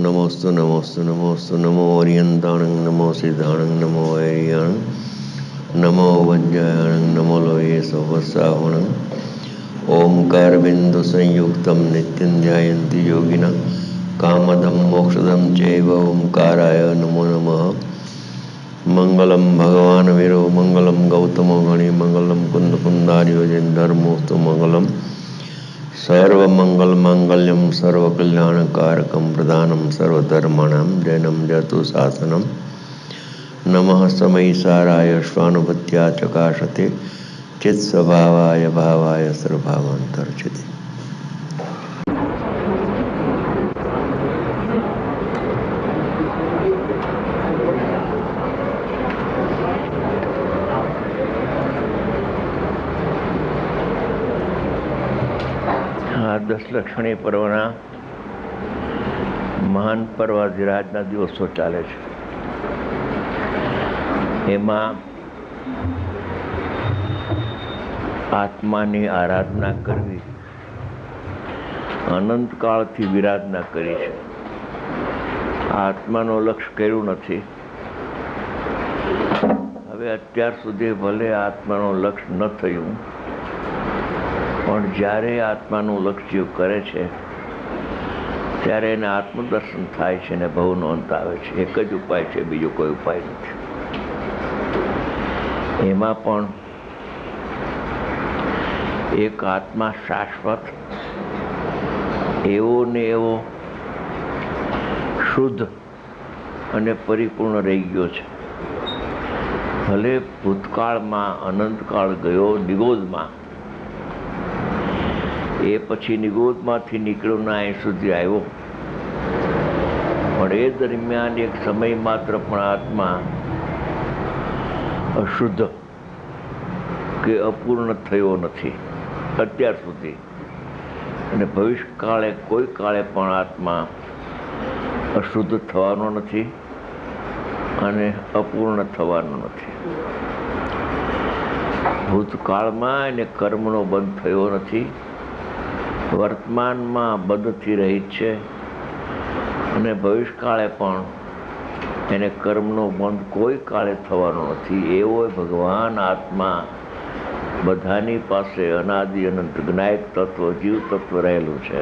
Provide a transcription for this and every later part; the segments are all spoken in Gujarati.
નમોસ્તુ નમોસ્તુ નમોસ્તુ નમો ઓરિયંતાણં નમો સિદ્ધાણં નમો વૈરિયાણં નમો વજ્રાયણં નમો લોયે સહસ્રાવણં ઓમકાર બિંદુ સંયુક્તમ નિત્યં ધ્યાયન્તિ યોગિનઃ કામદં મોક્ષદં ચૈવ ઓમકારાય નમો નમઃ. મંગલમ ભગવાન વીરો મંગલમ ગૌતમો ગણી મંગલમ કુંદ કુંદાર્યો જૈન ધર્મોસ્તુ મંગલમ સર્વમંગલ માંગલ્યમ સર્વકલ્યાણકારકમ પ્રધાનમ સર્વધર્માણામ જૈનમ જતુ શાસનમ. નમઃ સમયસારાય શ્વાનુભૂત્યા ચકાશતે ચિત્ સ્વભાવાય ભાવાય સર્વભાવાંતર્ચિતે. દશલક્ષણી પર્વના મહાન પર્વાધિરાજના દિવસો ચાલે છે. એમાં આત્માની આરાધના કરવી અનંતકાળથી વિરાધના કરી છે. આત્માનો લક્ષ્ય કર્યું નથી. હવે અત્યાર સુધી ભલે આત્માનો લક્ષ્ય ન થયું, પણ જ્યારે આત્માનું લક્ષ્ય કરે છે ત્યારે એને આત્મદર્શન થાય છે ને ભવનો અંત આવે છે. એક જ ઉપાય છે, બીજો કોઈ ઉપાય નથી. એમાં પણ એક આત્મા શાશ્વત એવો ને એવો શુદ્ધ અને પરિપૂર્ણ રહી ગયો છે. ભલે ભૂતકાળમાં અનંતકાળ ગયો નિગોદમાં, એ પછી નિગોદમાંથી નીકળ્યો ના અહીં સુધી આવ્યો, પણ એ દરમિયાન એક સમય માત્ર પણ આત્મા અશુદ્ધ કે અપૂર્ણ થયો નથી અત્યાર સુધી. અને ભવિષ્યકાળે કોઈ કાળે પણ આત્મા અશુદ્ધ થવાનો નથી અને અપૂર્ણ થવાનો નથી. ભૂતકાળમાં એને કર્મનો બંધ થયો નથી, વર્તમાનમાં બંધથી રહિત છે, અને ભવિષ્યકાળે પણ એને કર્મનો બંધ કોઈ કાળે થવાનો નથી. એવો ભગવાન આત્મા બધાની પાસે અનાદિ અનંત જ્ઞાયક તત્વ જીવ તત્વ રહેલું છે.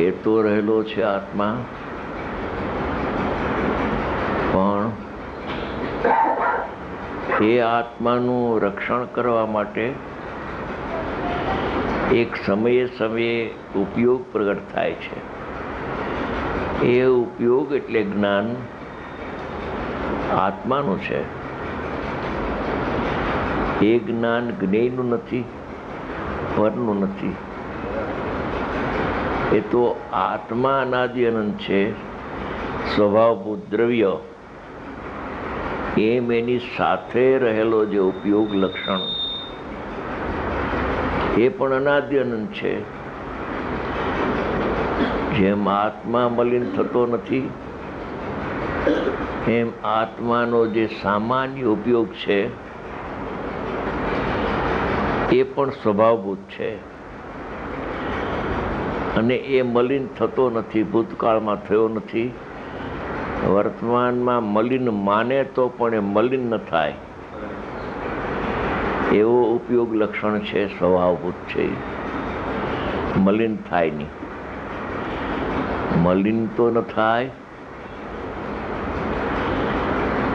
એ તો રહેલો છે આત્મા, પણ એ આત્માનું રક્ષણ કરવા માટે એક સમયે સમયે ઉપયોગ પ્રગટ થાય છે. એ ઉપયોગ એટલે જ્ઞાન આત્માનું છે. એ જ્ઞાન જ્ઞેયનું નથી, પરનું નથી. એ તો આત્મા અનાદિ અનંત છે, સ્વભાવભૂત દ્રવ્ય. એમ એની સાથે રહેલો જે ઉપયોગ લક્ષણ એ પણ અનાદિ અનંત છે. જેમ આત્મા મલિન થતો નથી, એમ આત્માનો જે સામાન્ય ઉપયોગ છે એ પણ સ્વભાવભૂત છે, અને એ મલિન થતો નથી. ભૂતકાળમાં થયો નથી, વર્તમાનમાં મલિન માને તો પણ એ મલિન ન થાય એવો ઉપયોગ લક્ષણ છે, સ્વભાવભૂત છે. મલિન થાય નહીં. મલિન તો ન થાય,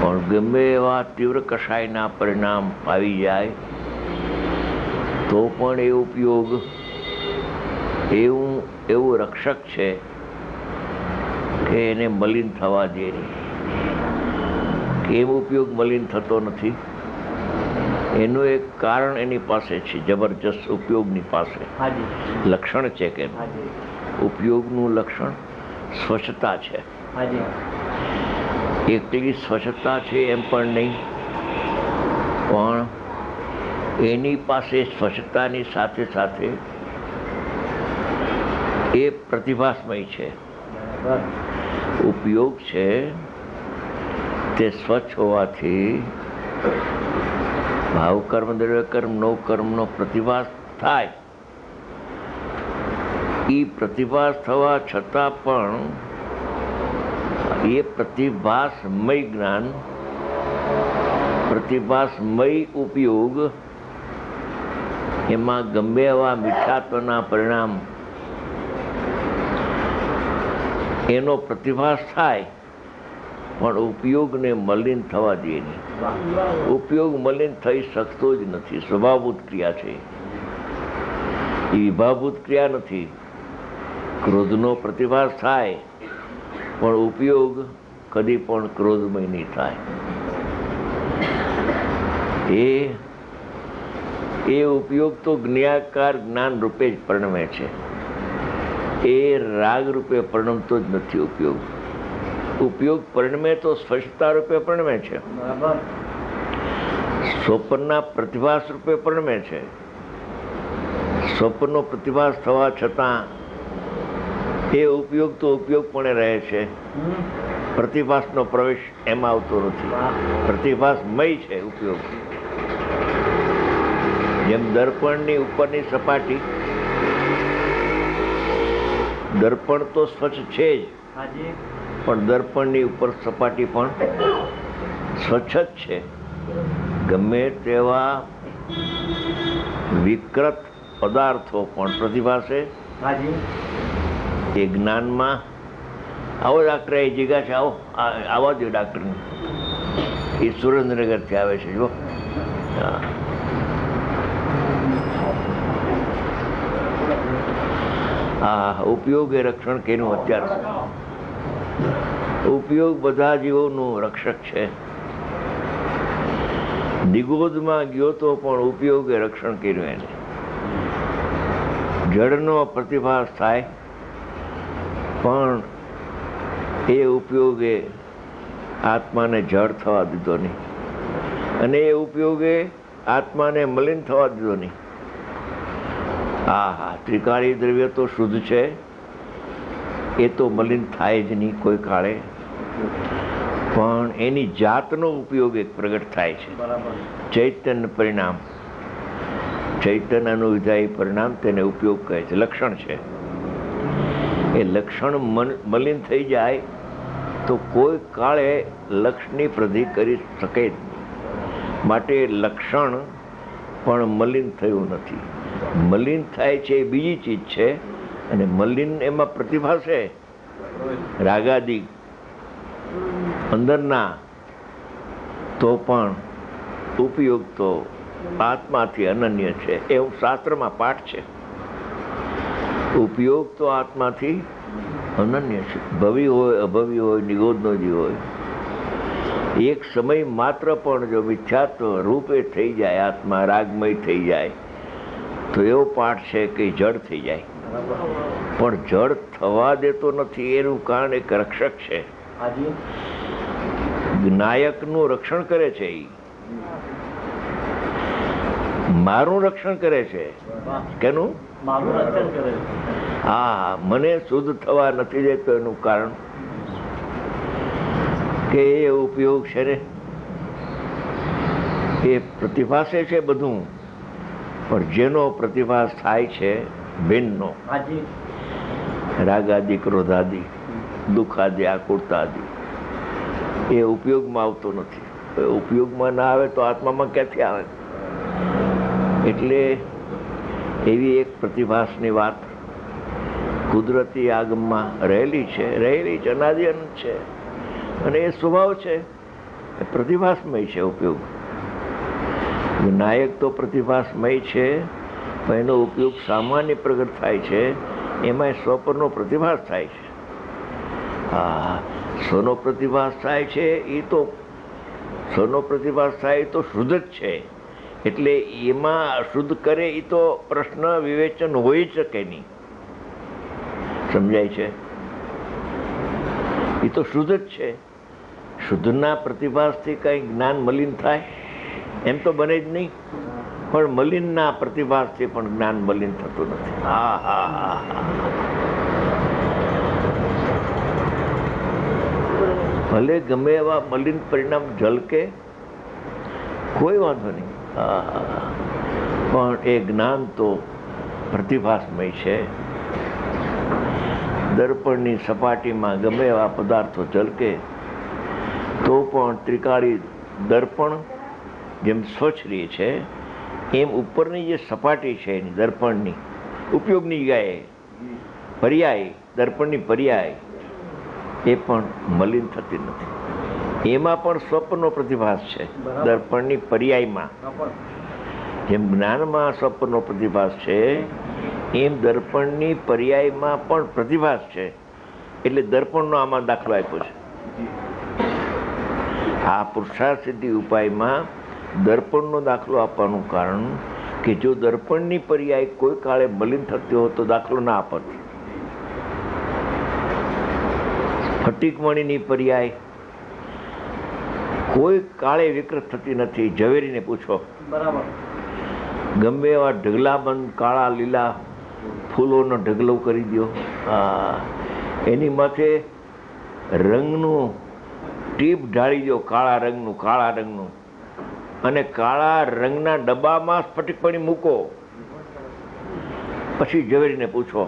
પણ ગમે એવા તીવ્ર કષાયના પરિણામ આવી જાય તો પણ એ ઉપયોગ એવું રક્ષક છે કે એને મલિન થવા દે નહીં. કેમ ઉપયોગ મલિન થતો નથી? એનું એક કારણ એની પાસે છે, જબરજસ્ત ઉપયોગની પાસે લક્ષણ છે કે ઉપયોગનું લક્ષણ સ્વચ્છતા છે. એકલી સ્વચ્છતા છે એમ પણ નહીં, પણ એની પાસે સ્વચ્છતાની સાથે સાથે એ પ્રતિભાસમય છે. ઉપયોગ છે તે સ્વચ્છ હોવાથી ભાવ કર્મ દ્રવ્ય કર્મ નો કર્મનો પ્રતિભાસ થાય. એ પ્રતિભાસ થવા છતાં પણ એ પ્રતિભાસમય જ્ઞાન, પ્રતિભાસમય ઉપયોગ, એમાં ગમે એવા મીઠાત્વના પરિણામ એનો પ્રતિભાસ થાય, પણ ઉપયોગને મલિન થવા દે નહીં. ઉપયોગ મલિન થઈ શકતો જ નથી. સ્વભાવભૂત ક્રિયા છે, એ વિભાવભૂત ક્રિયા નથી. ક્રોધનો પ્રતિભાસ થાય, પણ ઉપયોગ કદી પણ ક્રોધમય નહીં થાય. એ ઉપયોગ તો જ્ઞાકાર જ્ઞાન રૂપે જ પરિણમે છે. એ રાગ રૂપે પરિણમતો જ નથી. ઉપયોગ પરિણમે તો સ્પષ્ટતા રૂપે પરિણમે છે, સ્વપ્નના પ્રતિભાસ રૂપે પરિણમે છે. સ્વપ્નનો પ્રતિભાસ થવા છતાં એ ઉપયોગ તો ઉપયોગ પણ રહે છે. પ્રતિભાસનો પ્રવેશ એમાં આવતો નથી. પ્રતિભાસમય છે ઉપયોગ. જેમ દર્પણની ઉપરની સપાટી, દર્પણ તો સ્વચ્છ છે જ, પણ દર્પણની ઉપર સપાટી પણ સ્વચ્છ જ છે. ગમે તેવા વિકૃત પદાર્થો પણ પ્રતિભાસે એ જ્ઞાનમાં. આવો ડાક્ટર, એ જગ્યા છે, આવો આવવા દો ડાક્ટરને. એ સુરેન્દ્રનગરથી આવે છે. જો હા, ઉપયોગ એ રક્ષણ કેનું અત્યાર. ઉપયોગ બધા જીવોનું રક્ષક છે. દિગોદમાં ગયો તો પણ ઉપયોગ એ રક્ષણ કર્યું એને. જળનો પ્રતિભાસ થાય, પણ એ ઉપયોગે આત્માને જળ થવા દીધો નહીં, અને એ ઉપયોગે આત્માને મલિન થવા દીધો નહીં. હા, ત્રિકાળી દ્રવ્ય તો શુદ્ધ છે, એ તો મલિન થાય જ નહીં કોઈ કાળે, પણ એની જાતનો ઉપયોગ એક પ્રગટ થાય છે. ચૈતન્ય પરિણામ, ચૈતન્યનું વિધાયી પરિણામ, તેને ઉપયોગ કહે છે. લક્ષણ છે. એ લક્ષણ મલિન થઈ જાય તો કોઈ કાળે લક્ષની પ્રધિ કરી શકે જ નહીં. માટે લક્ષણ પણ મલિન થયું નથી. મલિન થાય છે એ બીજી ચીજ છે, અને મલિન એમાં પ્રતિભાસે રાગાદિ અંદરના, તો પણ ઉપયોગ તો આત્માથી અનન્ય છે. એવું શાસ્ત્રમાં પાઠ છે. ઉપયોગ તો આત્માથી અનન્ય છે. ભવી હોય, અભવી હોય, નિગોદનો જીવ હોય, એક સમય માત્ર પણ જો મિથ્યાત્વ રૂપે થઈ જાય, આત્મા રાગમય થઈ જાય, તો એવો પાઠ છે કે જડ થઈ જાય. પણ જડ થવા દેતો નથી. એનું કારણ એક રક્ષક છે. નાયકનું રક્ષણ કરે છે. મારું રક્ષણ કરે છે. કેનું? હા, મને શુદ્ધ થવા નથી દેતો. એનું કારણ કે એ ઉપયોગ છે ને, એ પ્રતિભાસે છે બધું, પણ જેનો પ્રતિભાસ થાય છે ભિન્નનો, રાગાદિ, ક્રોધાદિ, દુઃખાદિ, આકુરતાદિ, એ ઉપયોગમાં આવતો નથી. ઉપયોગમાં ના આવે તો આત્મામાં ક્યાંથી આવે? એટલે એવી એક પ્રતિભાસની વાત કુદરતી આગમમાં રહેલી છે, અનાદિ અનંત છે, અને એ સ્વભાવ છે. એ પ્રતિભાસમય છે ઉપયોગ. નાયક તો પ્રતિભાસમય છે, પણ એનો ઉપયોગ સામાન્ય પ્રગટ થાય છે. એમાં સ્વપરનો પ્રતિભાસ થાય છે. હા, સ્વનો પ્રતિભાસ થાય છે. એ તો સ્વનો પ્રતિભાસ થાય તો શુદ્ધ જ છે. એટલે એમાં અશુદ્ધ કરે એ તો પ્રશ્ન વિવેચન હોઈ શકે નહીં. સમજાય છે? એ તો શુદ્ધ જ છે. શુદ્ધના પ્રતિભાસથી કંઈ જ્ઞાન મલિન થાય એમ તો બને જ નહીં. પણ મલિનના પ્રતિભાસથી પણ જ્ઞાન મલિન થતું નથી. હા હા હા હા, ભલે ગમે એવા મલિન પરિણામ ઝલકે, કોઈ વાંધો નહીં. પણ એ જ્ઞાન તો પ્રતિભાસમય છે. દર્પણની સપાટીમાં ગમે એવા પદાર્થો ઝલકે તો પણ ત્રિકાળી દર્પણ જેમ સ્વચ્છ રહે છે, એમ ઉપરની જે સપાટી છે એની દર્પણની ઉપયોગની જગ્યાએ પર્યાય, દર્પણની પર્યાય એ પણ મલિન થતી નથી. એમાં પણ સ્વપ્નનો પ્રતિભાસ છે. દર્પણની પર્યાયમાં જેમ જ્ઞાનમાં સ્વપ્નનો પ્રતિભાસ છે, એમ દર્પણની પર્યાયમાં પણ પ્રતિભાસ છે. એટલે દર્પણનો આમાં દાખલો આપ્યો છે. આ પુરુષાર્થ સિદ્ધિ ઉપાયમાં દર્પણનો દાખલો આપવાનું કારણ કે જો દર્પણની પર્યાય કોઈ કાળે મલિન થતી હોય તો દાખલો ના આપત. ફટિકમણીની પર્યાય કોઈ કાળે વિકૃત થતી નથી. ઝવેરીને પૂછો, ગમે એવા ઢગલાબંધ કાળા લીલા ફૂલોનો ઢગલો કરી દો, એની માથે રંગનું ટીપ ઢાળી દો, કાળા રંગનું, અને કાળા રંગના ડબ્બામાં સ્ફટિકમણી મૂકો. પછી ઝવેરીને પૂછો,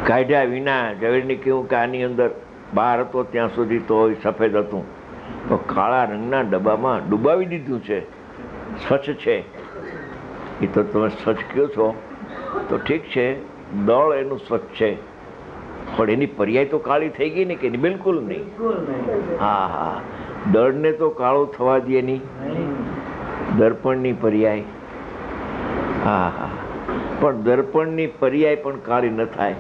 કાઢ્યા વિના ઝવેરીને કહ્યું કે આની અંદર બહાર હતો ત્યાં સુધી તો સફેદ હતું, તો કાળા રંગના ડબ્બામાં ડુબાવી દીધું છે, સ્વચ્છ છે. એ તો તમે સ્વચ્છ કહો છો તો ઠીક છે, દળ એનું સ્વચ્છ છે, પણ એની પર્યાય તો કાળી થઈ ગઈ ને કે બિલકુલ નહીં. હા, દળને તો કાળો થવા દે નહીં, દર્પણની પર્યાય. હા, પણ દર્પણની પર્યાય પણ કાળી ન થાય,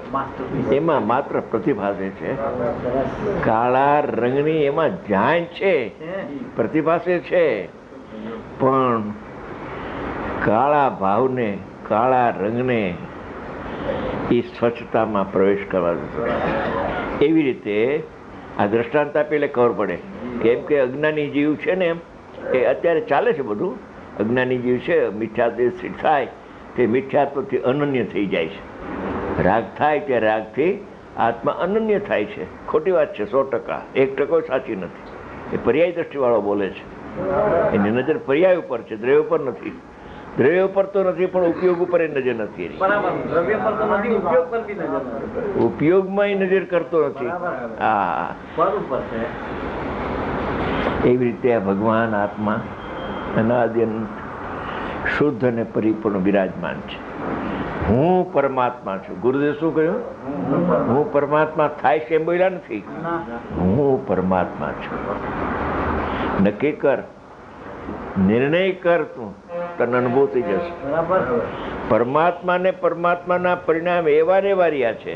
એમાં માત્ર પ્રતિભાસે છે. કાળા રંગની એમાં જાણ છે, પ્રતિભાસે છે, પણ કાળા ભાવને, કાળા રંગને એ સ્વચ્છતામાં પ્રવેશ કરવા દેતો. એવી રીતે આ દ્રષ્ટાંત આપે એટલે ખબર પડે. કેમ કે અજ્ઞાની જીવ છે ને, એ અત્યારે ચાલે છે બધું. અજ્ઞાની જીવ છે, મિથ્યાત્વ થાય તે મિથ્યાત્વથી અનન્ય થઈ જાય છે. રાગ થાય તે રાગથી આત્મા અનન્ય થાય છે. ખોટી વાત છે, 100%. 1% સાચી નથી. એ પર્યાય દ્રષ્ટિવાળો બોલે છે. એની નજર પર્યાય ઉપર છે, દ્રવ્ય ઉપર નથી. દ્રવ્ય ઉપર તો નથી, પણ ઉપયોગ ઉપર એ નજર નથી. ઉપયોગમાં એ નજર કરતો નથી. હા, એવી રીતે આ ભગવાન આત્મા અનાદ્યંત શુદ્ધ અને પરિપૂર્ણ બિરાજમાન છે. હું પરમાત્મા છું. ગુરુદેવ શું કહ્યું? હું પરમાત્મા થાય છે એમ બોલ્યા નથી. હું પરમાત્મા છું. નક્કી કર, નિર્ણય કર, તું તને અનુભવ થઈ જશે. પરમાત્મા ને પરમાત્માના પરિણામ એવા ને એવા રહ્યા છે.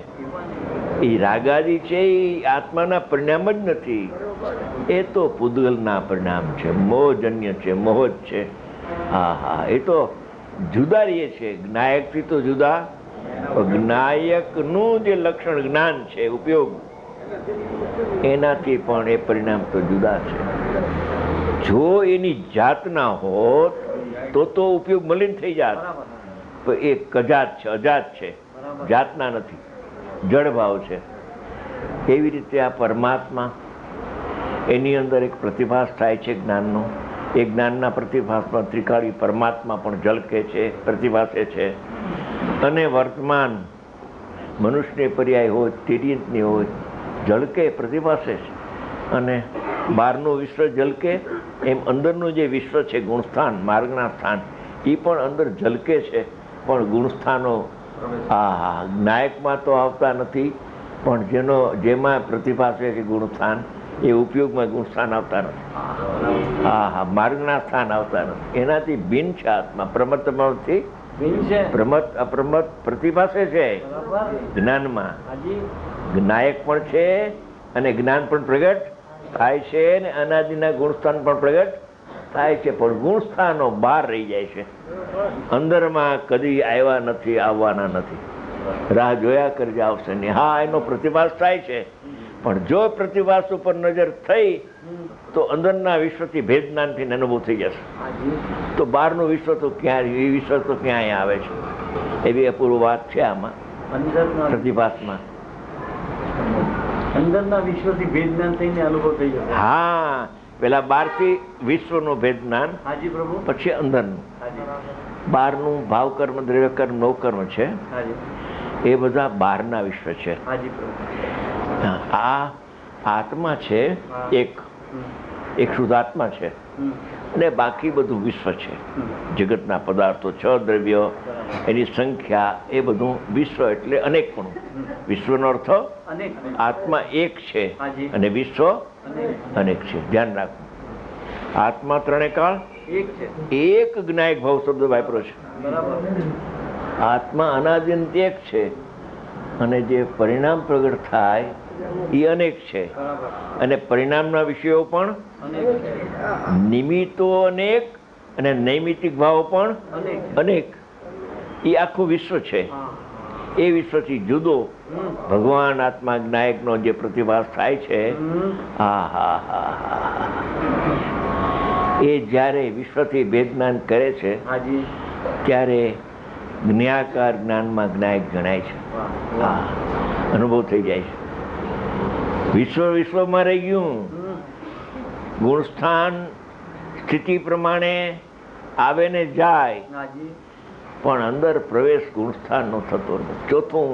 એ રાગાદી છે, એ આત્માના પરિણામ જ નથી. એ તો પૂદગલના પરિણામ છે, મોહજન્ય છે, મોહ જ છે. હા, એ તો જુદા રહીએ છે. જ્ઞાયકથી તો જુદા. જ્ઞાયકનું જે લક્ષણ જ્ઞાન છે, ઉપયોગ, એનાથી પણ એ પરિણામ તો જુદા છે. જો એની જાત ના હોત તો ઉપયોગ મલિન થઈ જાત. એ કજાત છે, અજાત છે, જાતના નથી, જળ ભાવ છે. એવી રીતે આ પરમાત્મા, એની અંદર એક પ્રતિભાસ થાય છે જ્ઞાનનો. એ જ્ઞાનના પ્રતિભાસમાં ત્રિકાળી પરમાત્મા પણ ઝલકે છે, પ્રતિભાસે છે. અને વર્તમાન મનુષ્યની પર્યાય હોય, તિર્યંતની હોય, ઝલકે, પ્રતિભાસે છે. અને બહારનું વિશ્વ ઝલકે એમ અંદરનું જે વિશ્વ છે, ગુણસ્થાન, માર્ગના સ્થાન, એ પણ અંદર ઝલકે છે. પણ ગુણસ્થાનો નાયકમાં તો આવતા નથી, પણ જેમાં પ્રતિભાસે છે ગુણસ્થાન, એ ઉપયોગમાં ગુણસ્થાન આવતા નથી. માર્ગના સ્થાન આવતા નથી. એનાથી ભિન્ન છે આત્મા. પ્રમત્તમાંથી પ્રમત અપ્રમત પ્રતિભાસે છે જ્ઞાનમાં. નાયક પણ છે અને જ્ઞાન પણ પ્રગટ થાય છે, અને અનાદિના ગુણસ્થાન પણ પ્રગટ થાય છે. પણ ગુણસ્થાનો બહાર રહી જાય છે, અંદરમાં કદી આવ્યા નથી, આવવાના નથી. રાહ જોયા કરજે, આવશે નહીં. હા, એનો પ્રતિભાસ થાય છે, પણ જો પ્રતિભાસ ઉપર નજર થઈ તો અંદરના વિશ્વથી ભેદ જ્ઞાનથી અનુભવ થઈ જશે. તો બહારનું વિશ્વ તો ક્યાં, એ વિશ્વ તો ક્યાંય આવે છે. એવી અપૂર્વ વાત છે આમાં પ્રતિભાસમાં. અંદરના વિશ્વથી ભેદ જ્ઞાન થઈને અનુભવ થઈ જશે. હા, પેલા બહારથી વિશ્વનું ભેદ જ્ઞાન, પછી અંદરનું. બહારનું ભાવ કર્મ, દ્રવ્ય કર્મ, નવ કર્મ છે. એ બધા બહારના વિશ્વ છે. હાજી પ્રભુ. આ આત્મા છે એક શુદ્ધ આત્મા છે, અને બાકી બધું વિશ્વ છે. જગતના પદાર્થો, 6 દ્રવ્યો, એની સંખ્યા, એ બધું વિશ્વ એટલે અનેકપણું. વિશ્વનો અર્થ આત્મા એક છે અને વિશ્વ અનેક છે. ધ્યાન રાખવું. આત્મા ત્રણે કાળ એક જ્ઞાયક ભાવ શબ્દ વાપરો છે. આત્મા અનાદિંત એક છે, અને જે પરિણામ પ્રગટ થાય એ અનેક છે. અને પરિણામના વિષયો પણ નિમિત્તો અનેક અને નૈમિતિક ભાવો પણ અનેક. એ આખું વિશ્વ છે. એ વિશ્વથી જુદો ભગવાન આત્મા જ્ઞાયકનો જે પ્રતિભાસ થાય છે, એ જ્યારે વિશ્વથી ભેદ જ્ઞાન કરે છે ત્યારે જ્ઞાકાર જ્ઞાનમાં જ્ઞાયક ગણાય છે. અનુભવ થઈ જાય છે. વિશ્વમાં રહી ગયું. ગુણસ્થાન સ્થિતિ પ્રમાણે આવે ને જાય, પણ અંદર પ્રવેશ ગુણસ્થાનનો થતો નથી. 4થું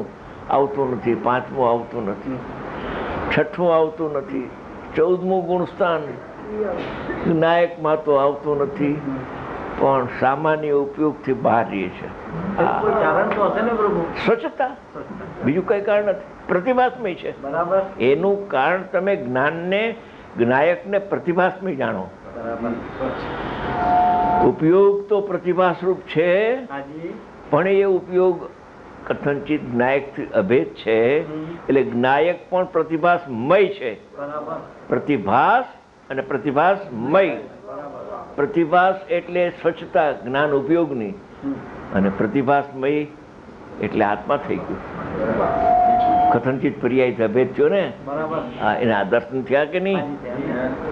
આવતું નથી, 5મું આવતું નથી, 6થું આવતું નથી, 14મું ગુણસ્થાન જ્ઞાયકમાં તો આવતું નથી, પણ સામાન્ય ઉપયોગથી બહાર રહે છે. સ્વચ્છતા, બીજું કઈ કારણ નથી. પ્રતિભાસમય છે. એનું કારણ તમે જ્ઞાનને, જ્ઞાયકને પ્રતિભાસમય જાણો. ઉપયોગ તો પ્રતિભાસરૂપ છે, પણ એ ઉપયોગ કથનચિત જ્ઞાયકથી અભેદ છે. એટલે જ્ઞાયક પણ પ્રતિભાસમય છે. પ્રતિભાસ અને પ્રતિભાસમય. પ્રતિભાસ એટલે સ્વચ્છતા જ્ઞાન ઉપયોગની, અને પ્રતિભાસમય એટલે આત્મા થઈ ગયું. કથનચિત પર્યાય અભેદ થયો ને, એના દર્શન થયા કે નહીં?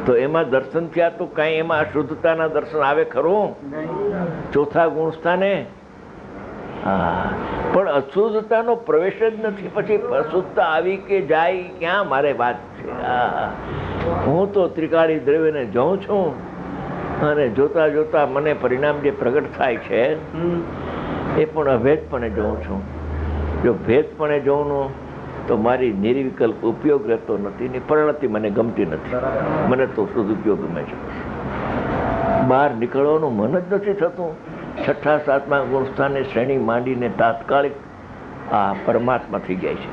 તો એમાં દર્શન થયા તો કાંઈ એમાં અશુદ્ધતાના દર્શન આવે ખરું? 4થા ગુણસ્થાને પણ અશુદ્ધતાનો પ્રવેશ જ નથી. પછી અશુદ્ધતા આવી કે જાય, ક્યાં મારે વાત છે? હું તો ત્રિકાળી દ્રવ્યને જોઉં છું, અને જોતા જોતા મને પરિણામ જે પ્રગટ થાય છે એ પણ અભેદપણે જોઉં છું. જો ભેદપણે જોઉં તો મારી નિર્વિકલ્પ ઉપયોગ રહેતો નથી, ની પરિણતિ મને ગમતી નથી. મને તો શુદ્ધ ઉપયોગ ગમે છે. બહાર નીકળવાનું મન જ નથી થતું. 6થા 7મા ગુણસ્થાનની શ્રેણી માંડીને તાત્કાલિક આ પરમાત્મા થઈ જાય છે.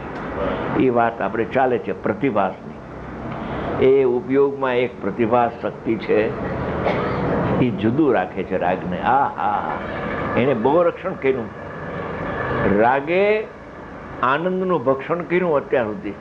એ વાત આપણે ચાલે છે પ્રતિભાસની. એ ઉપયોગમાં એક પ્રતિભાસ શક્તિ છે, એ જુદું રાખે છે રાગને. એને બહુ રક્ષણ કર્યું. રાગે આનંદનું ભક્ષણ કર્યું અત્યાર સુધી.